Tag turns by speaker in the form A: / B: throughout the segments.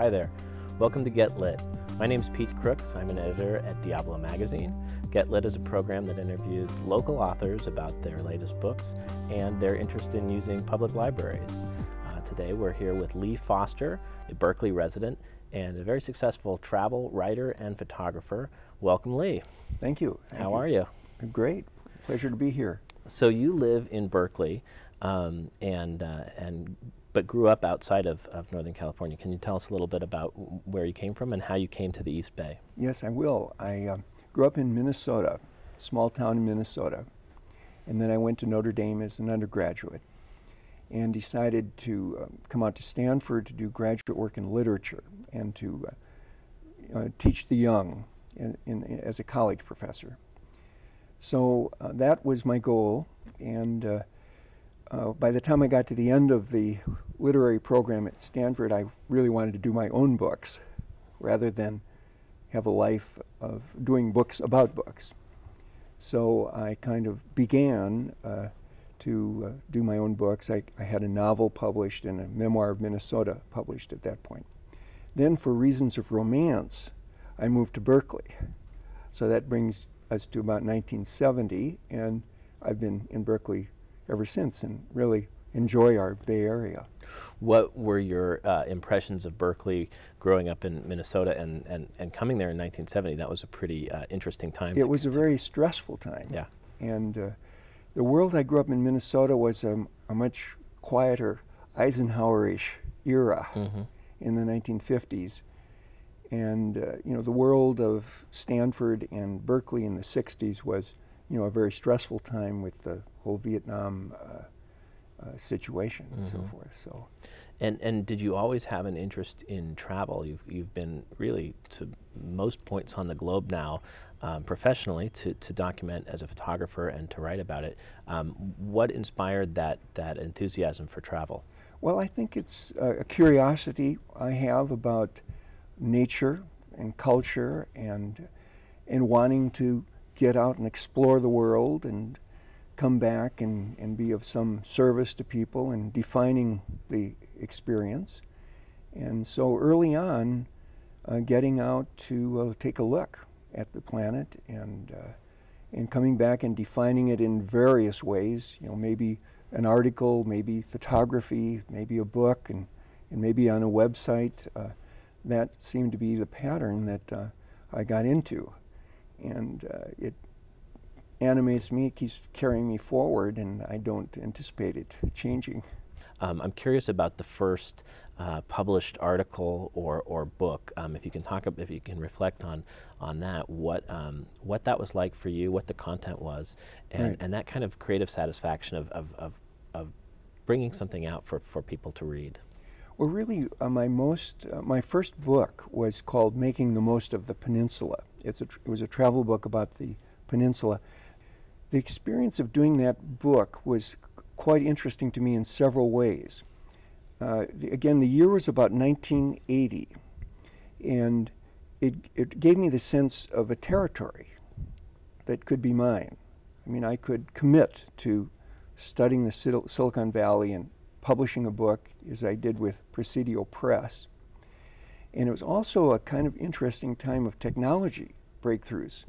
A: Hi there. Welcome to Get Lit. My name's Pete Crooks. I'm an editor at Diablo magazine. Get Lit is a program that interviews local authors about their latest books and their interest in using public libraries. Today we're here with Lee Foster, a Berkeley resident and a very successful travel writer and photographer. Welcome, Lee.
B: Thank you.
A: How are you?
B: Great. Pleasure to be here.
A: So you live in Berkeley, but grew up outside of Northern California. Can you tell us a little bit about where you came from and how you came to the East Bay?
B: Yes, I will. I grew up in Minnesota, small town in Minnesota, and then I went to Notre Dame as an undergraduate and decided to come out to Stanford to do graduate work in literature and to teach the young as a college professor. So that was my goal, and by the time I got to the end of the literary program at Stanford, I really wanted to do my own books rather than have a life of doing books about books. So I kind of began to do my own books. I had a novel published and a memoir of Minnesota published at that point. Then for reasons of romance, I moved to Berkeley. So that brings us to about 1970, and I've been in Berkeley ever since and really enjoy our Bay Area.
A: What were your impressions of Berkeley growing up in Minnesota and coming there in 1970? That was a pretty interesting time.
B: It was a very stressful time.
A: Yeah.
B: And the world I grew up in Minnesota was a much quieter Eisenhower-ish era in the 1950s. And you know, the world of Stanford and Berkeley in the 60s was, you know, a very stressful time with the whole Vietnam situation and so forth. So,
A: and did you always have an interest in travel? You've been really to most points on the globe now, professionally, to document as a photographer and to write about it. What inspired that enthusiasm for travel?
B: Well, I think it's a curiosity I have about nature and culture and wanting to get out and explore the world and come back and be of some service to people and defining the experience. And so early on, getting out to take a look at the planet and coming back and defining it in various ways, you know, maybe an article, maybe photography, maybe a book, and maybe on a website. That seemed to be the pattern that I got into. And it animates me, it keeps carrying me forward, and I don't anticipate it changing.
A: I'm curious about the first published article or book. If you can reflect on that, what that was like for you, what the content was, and that kind of creative satisfaction of bringing something out for people to read.
B: Well, really, my first book was called Making the Most of the Peninsula. It was a travel book about the peninsula. The experience of doing that book was quite interesting to me in several ways. Again, the year was about 1980, and it gave me the sense of a territory that could be mine. I mean, I could commit to studying the Silicon Valley and publishing a book, as I did with Presidio Press. And it was also a kind of interesting time of technology breakthroughs.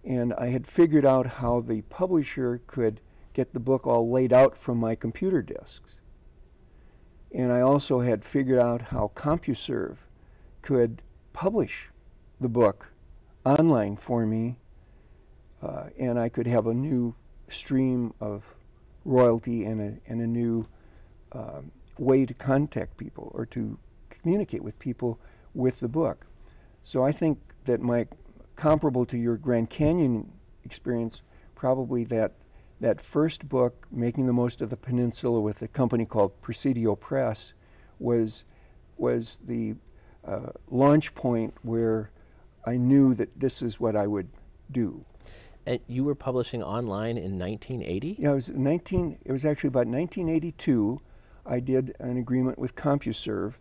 B: And I had figured out how the publisher could get the book all laid out from my computer disks. And I also had figured out how CompuServe could publish the book online for me, and I could have a new stream of royalty and a new way to contact people or to communicate with people with the book. So I think that comparable to your Grand Canyon experience, probably that first book, Making the Most of the Peninsula, with a company called Presidio Press, was the launch point where I knew that this is what I would do.
A: And you were publishing online in 1980?
B: Yeah, it was actually about 1982. I did an agreement with CompuServe,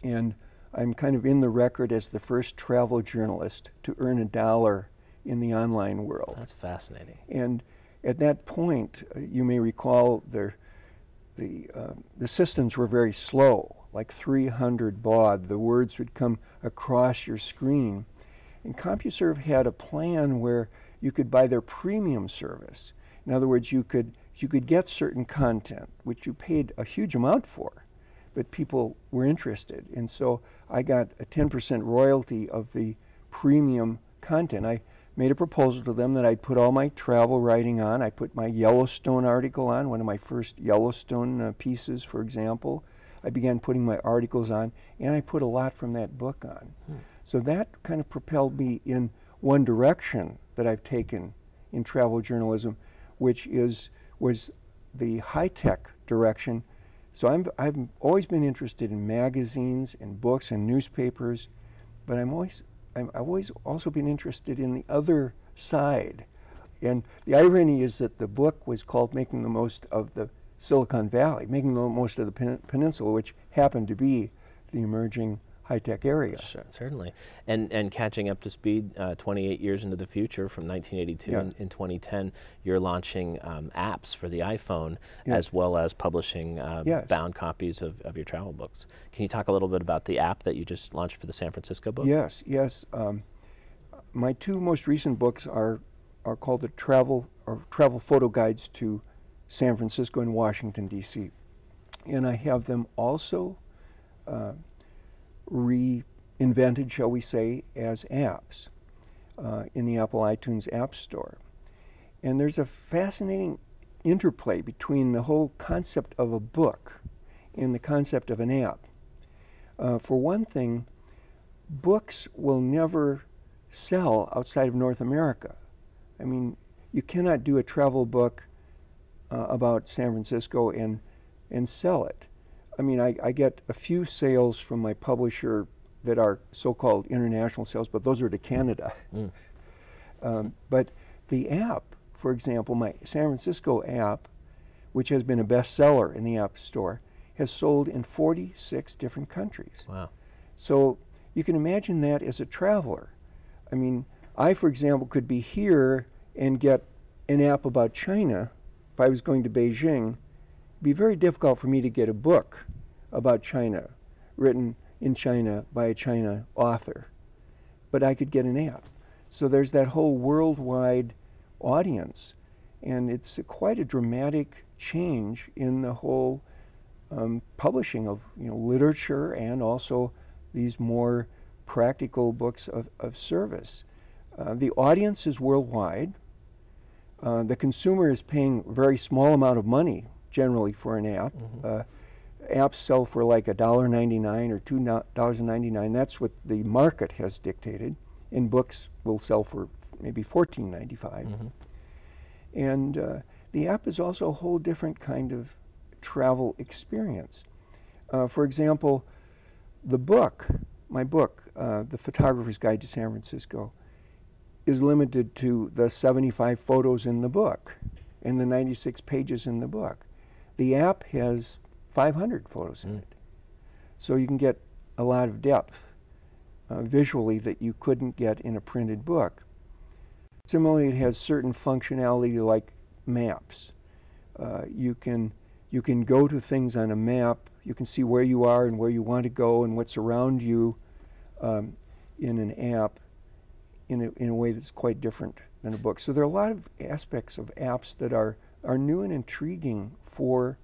B: and I'm kind of in the record as the first travel journalist to earn $1 in the online world.
A: That's fascinating.
B: And at that point, you may recall the the systems were very slow, like 300 baud. The words would come across your screen. And CompuServe had a plan where you could buy their premium service. In other words, you could get certain content, which you paid a huge amount for, but people were interested. And so I got a 10% royalty of the premium content. I made a proposal to them that I'd put all my travel writing on. I put my Yellowstone article on, one of my first Yellowstone pieces, for example. I began putting my articles on, and I put a lot from that book on. So that kind of propelled me in one direction that I've taken in travel journalism, which was the high-tech direction. So I've always been interested in magazines and books and newspapers, but I've always also been interested in the other side. And the irony is that the book was called Making the Most of the Silicon Valley, Making the Most of the Peninsula, which happened to be the emerging high-tech area.
A: Sure, certainly. And catching up to speed, 28 years into the future, from 1982 in 2010, you're launching apps for the iPhone, as well as publishing bound copies of your travel books. Can you talk a little bit about the app that you just launched for the San Francisco book?
B: Yes. My two most recent books are called the travel photo guides to San Francisco and Washington, D.C. And I have them also reinvented, shall we say, as apps in the Apple iTunes App Store. And there's a fascinating interplay between the whole concept of a book and the concept of an app. For one thing, books will never sell outside of North America. I mean, you cannot do a travel book about San Francisco and sell it. I mean, I get a few sales from my publisher that are so-called international sales, but those are to Canada. But the app, for example, my San Francisco app, which has been a bestseller in the App Store, has sold in 46 different countries.
A: Wow.
B: So you can imagine that as a traveler. I mean, I, for example, could be here and get an app about China. If I was going to Beijing, it'd be very difficult for me to get a book about China written in China by a China author. But I could get an app. So there's that whole worldwide audience. And it's quite a dramatic change in the whole publishing of literature and also these more practical books of service. The audience is worldwide. The consumer is paying a very small amount of money generally for an app. Apps sell for like $1.99 or $2.99. That's what the market has dictated. And books will sell for maybe $14.95. And the app is also a whole different kind of travel experience. For example, the book, my book, The Photographer's Guide to San Francisco, is limited to the 75 photos in the book and the 96 pages in the book. The app has 500 photos in it. So you can get a lot of depth visually that you couldn't get in a printed book. Similarly, it has certain functionality like maps. You can go to things on a map. You can see where you are and where you want to go and what's around you in an app in a way that's quite different than a book. So there are a lot of aspects of apps that are new and intriguing for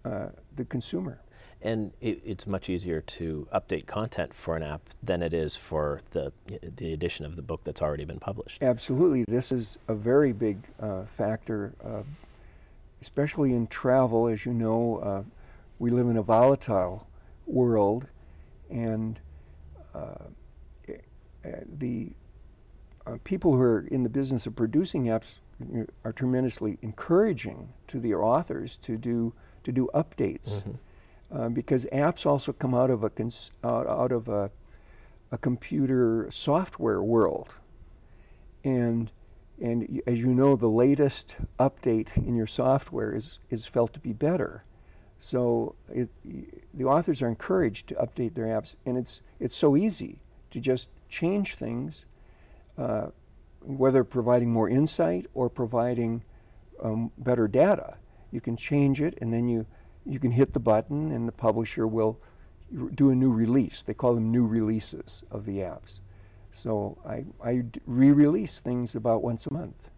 B: the consumer.
A: And it's much easier to update content for an app than it is for the edition of the book that's already been published.
B: Absolutely. This is a very big factor, especially in travel. As you know, we live in a volatile world, and the people who are in the business of producing apps are tremendously encouraging to their authors to do updates. Because apps also come out of a computer software world, and as you know, the latest update in your software is felt to be better. So the authors are encouraged to update their apps, and it's so easy to just change things, whether providing more insight or providing better data. You can change it, and then you you can hit the button and the publisher will do a new release. They call them new releases of the apps. So I re-release things about once a month.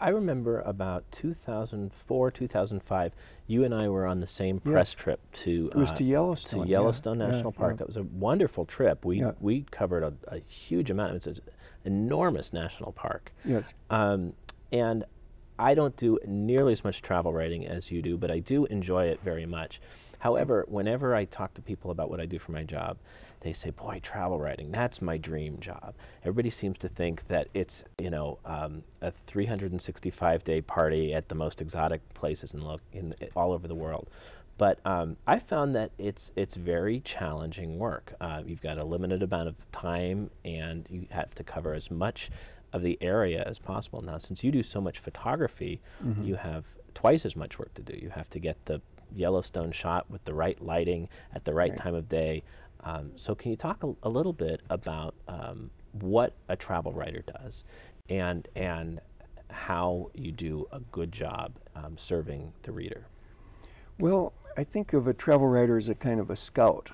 A: I remember about 2004, 2005, you and I were on the same press trip to
B: It was to Yellowstone.
A: to Yellowstone National Park.
B: Yeah.
A: That was a wonderful trip. We covered a huge amount. It's an enormous national park.
B: Yes.
A: And I don't do nearly as much travel writing as you do, but I do enjoy it very much. However, whenever I talk to people about what I do for my job, they say, boy, travel writing, that's my dream job. Everybody seems to think that it's, you know, a 365-day party at the most exotic places all over the world. But I found that it's very challenging work. You've got a limited amount of time, and you have to cover as much of the area as possible. Now, since you do so much photography, you have twice as much work to do. You have to get the Yellowstone shot with the right lighting at the right time of day. So can you talk a little bit about what a travel writer does and how you do a good job serving the reader?
B: Well, I think of a travel writer as a kind of a scout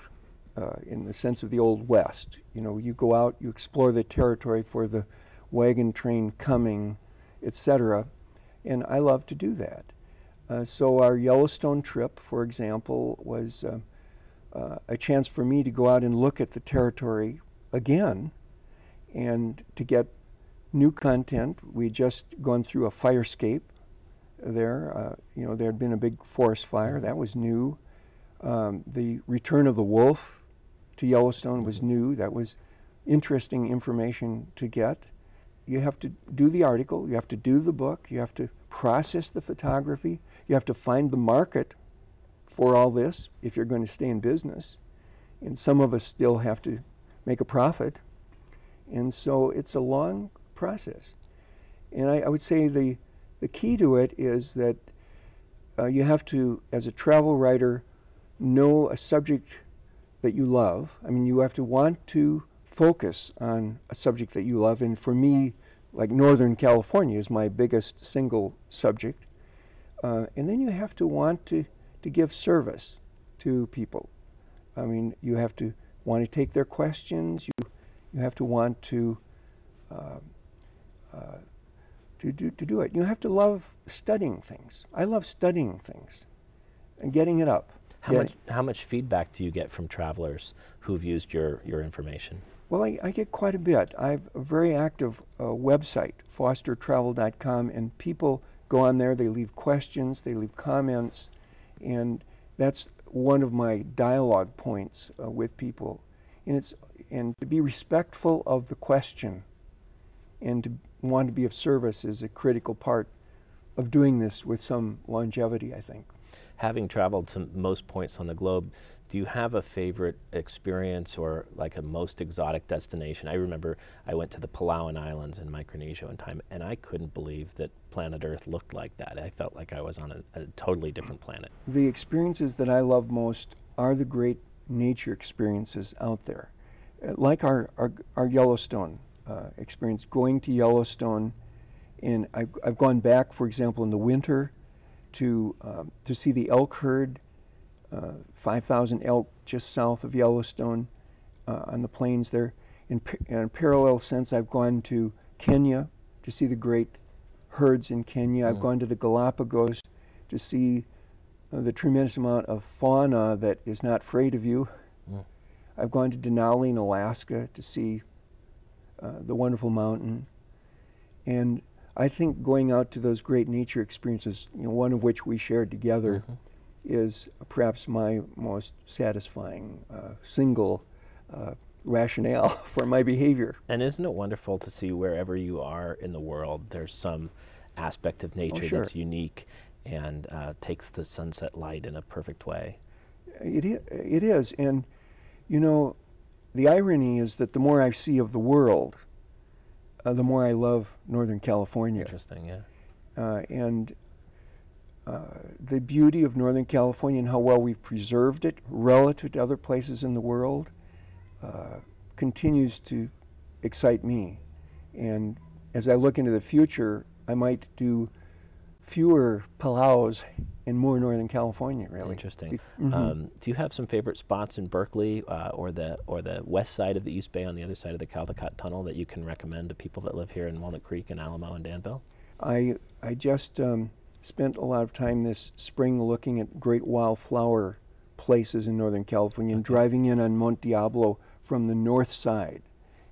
B: in the sense of the Old West. You know, you go out, you explore the territory for the wagon train coming, etc. And I love to do that. So our Yellowstone trip, for example, was a chance for me to go out and look at the territory again and to get new content. We'd just gone through a firescape there. You know, there had been a big forest fire. That was new. The return of the wolf to Yellowstone was new. That was interesting information to get. You have to do the article, you have to do the book, you have to process the photography, you have to find the market for all this if you're going to stay in business. And some of us still have to make a profit. And so it's a long process. And I would say the key to it is that you have to, as a travel writer, know a subject that you love. I mean, you have to want to focus on a subject that you love, and for me, like Northern California is my biggest single subject. And then you have to want to give service to people. I mean, you have to want to take their questions. You have to want to do it. You have to love studying things. I love studying things and getting it up.
A: How much feedback do you get from travelers who've used your information?
B: Well, I get quite a bit. I have a very active website, fostertravel.com, and people go on there, they leave questions, they leave comments, and that's one of my dialogue points with people. And to be respectful of the question and to want to be of service is a critical part of doing this with some longevity, I think.
A: Having traveled to most points on the globe, do you have a favorite experience or like a most exotic destination? I remember I went to the Palauan Islands in Micronesia one time, and I couldn't believe that planet Earth looked like that. I felt like I was on a totally different planet.
B: The experiences that I love most are the great nature experiences out there. Like our Yellowstone experience, going to Yellowstone, and I've gone back, for example, in the winter to see the elk herd, 5,000 elk just south of Yellowstone on the plains there. In a parallel sense, I've gone to Kenya to see the great herds in Kenya. I've gone to the Galapagos to see the tremendous amount of fauna that is not afraid of you. I've gone to Denali in Alaska to see the wonderful mountain. And I think going out to those great nature experiences, you know, one of which we shared together, is perhaps my most satisfying single rationale for my behavior.
A: And isn't it wonderful to see wherever you are in the world, there's some aspect of nature that's unique and takes the sunset light in a perfect way?
B: It is. And, you know, the irony is that the more I see of the world, the more I love Northern California.
A: Interesting, yeah.
B: And the beauty of Northern California and how well we've preserved it relative to other places in the world continues to excite me. And as I look into the future, I might do fewer Palaus and more Northern California, really.
A: Interesting.
B: Mm-hmm.
A: Do you have some favorite spots in Berkeley or the west side of the East Bay on the other side of the Caldecott Tunnel that you can recommend to people that live here in Walnut Creek and Alamo and Danville?
B: I just spent a lot of time this spring looking at great wildflower places in Northern California and driving in on Monte Diablo from the north side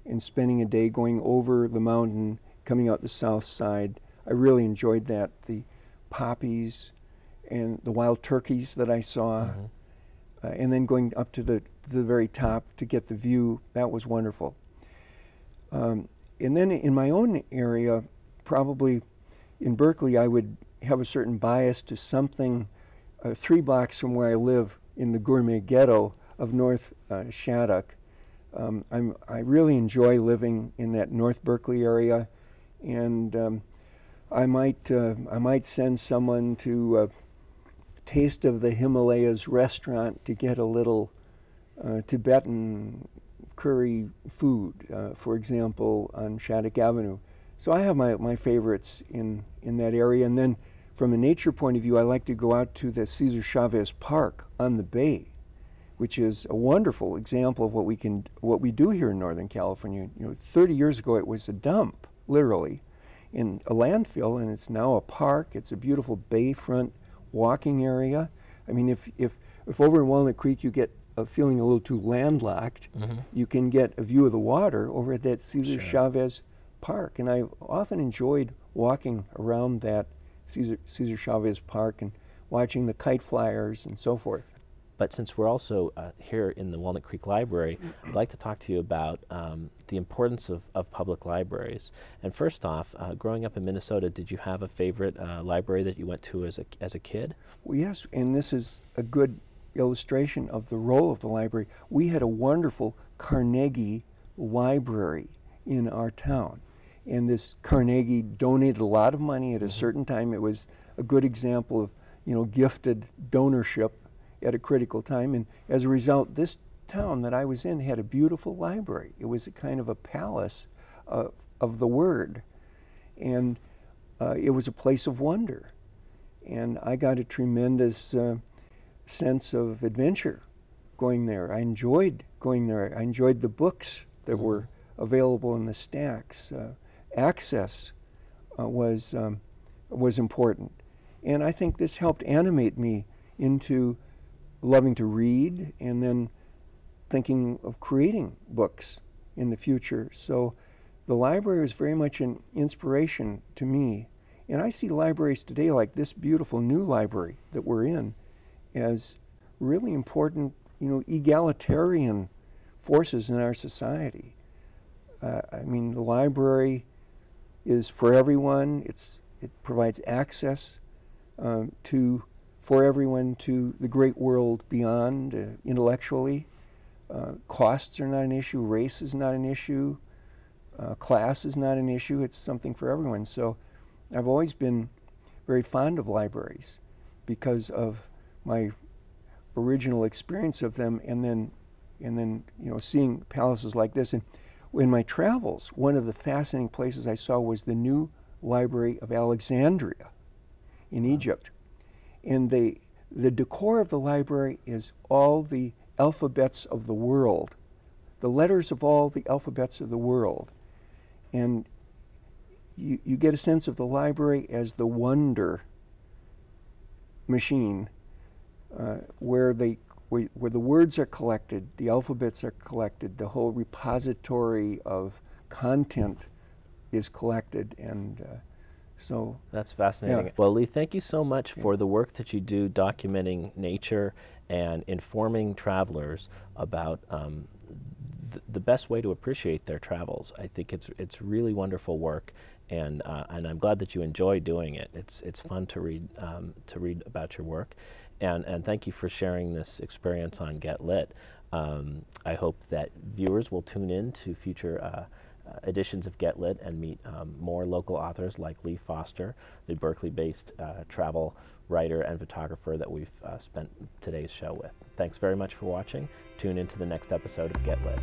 B: and spending a day going over the mountain, coming out the south side. I really enjoyed that. The poppies and the wild turkeys that I saw, and then going up to the very top to get the view. That was wonderful. And then in my own area, probably in Berkeley, I would have a certain bias to something 3 blocks from where I live in the gourmet ghetto of North Shattuck. I really enjoy living in that North Berkeley area, and I might send someone to Taste of the Himalayas restaurant to get a little Tibetan curry food, for example, on Shattuck Avenue. So I have my favorites in that area. And then from a nature point of view, I like to go out to the Cesar Chavez Park on the bay, which is a wonderful example of what we do here in Northern California. 30 years ago it was a dump, literally, in a landfill, and it's now a park. It's a beautiful bayfront walking area. I mean, if over in Walnut Creek you get feeling a little too landlocked, you can get a view of the water over at that Cesar Chavez Park. And I've often enjoyed walking around that Cesar Chavez Park and watching the kite flyers and so forth.
A: But since we're also here in the Walnut Creek Library, I'd like to talk to you about the importance of public libraries. And first off, growing up in Minnesota, did you have a favorite library that you went to as a kid?
B: Well, yes, and this is a good illustration of the role of the library. We had a wonderful Carnegie library in our town. And this Carnegie donated a lot of money at a certain time. It was a good example of, gifted donorship at a critical time. And as a result, this town that I was in had a beautiful library. It was a kind of a palace of the word. And it was a place of wonder. And I got a tremendous sense of adventure going there. I enjoyed going there. I enjoyed the books that were available in the stacks. Access was important. And I think this helped animate me into loving to read and then thinking of creating books in the future. So the library was very much an inspiration to me. And I see libraries today, like this beautiful new library that we're in, as really important, egalitarian forces in our society. I mean, the library is for everyone. It provides access for everyone to the great world beyond intellectually. Costs are not an issue. Race is not an issue. Class is not an issue. It's something for everyone. So I've always been very fond of libraries because of my original experience of them, and then seeing palaces like this. And in my travels, one of the fascinating places I saw was the new Library of Alexandria in Egypt. And the decor of the library is all the alphabets of the world, the letters of all the alphabets of the world. And you get a sense of the library as the wonder machine where the words are collected, the alphabets are collected, the whole repository of content is collected, and so
A: that's fascinating. Yeah. Well, Lee, thank you so much for the work that you do documenting nature and informing travelers about the best way to appreciate their travels. I think it's really wonderful work, and I'm glad that you enjoy doing it. It's fun to read about your work, and thank you for sharing this experience on Get Lit. I hope that viewers will tune in to future editions of Get Lit and meet more local authors like Lee Foster, the Berkeley-based travel writer and photographer that we've spent today's show with. Thanks very much for watching. Tune into the next episode of Get Lit.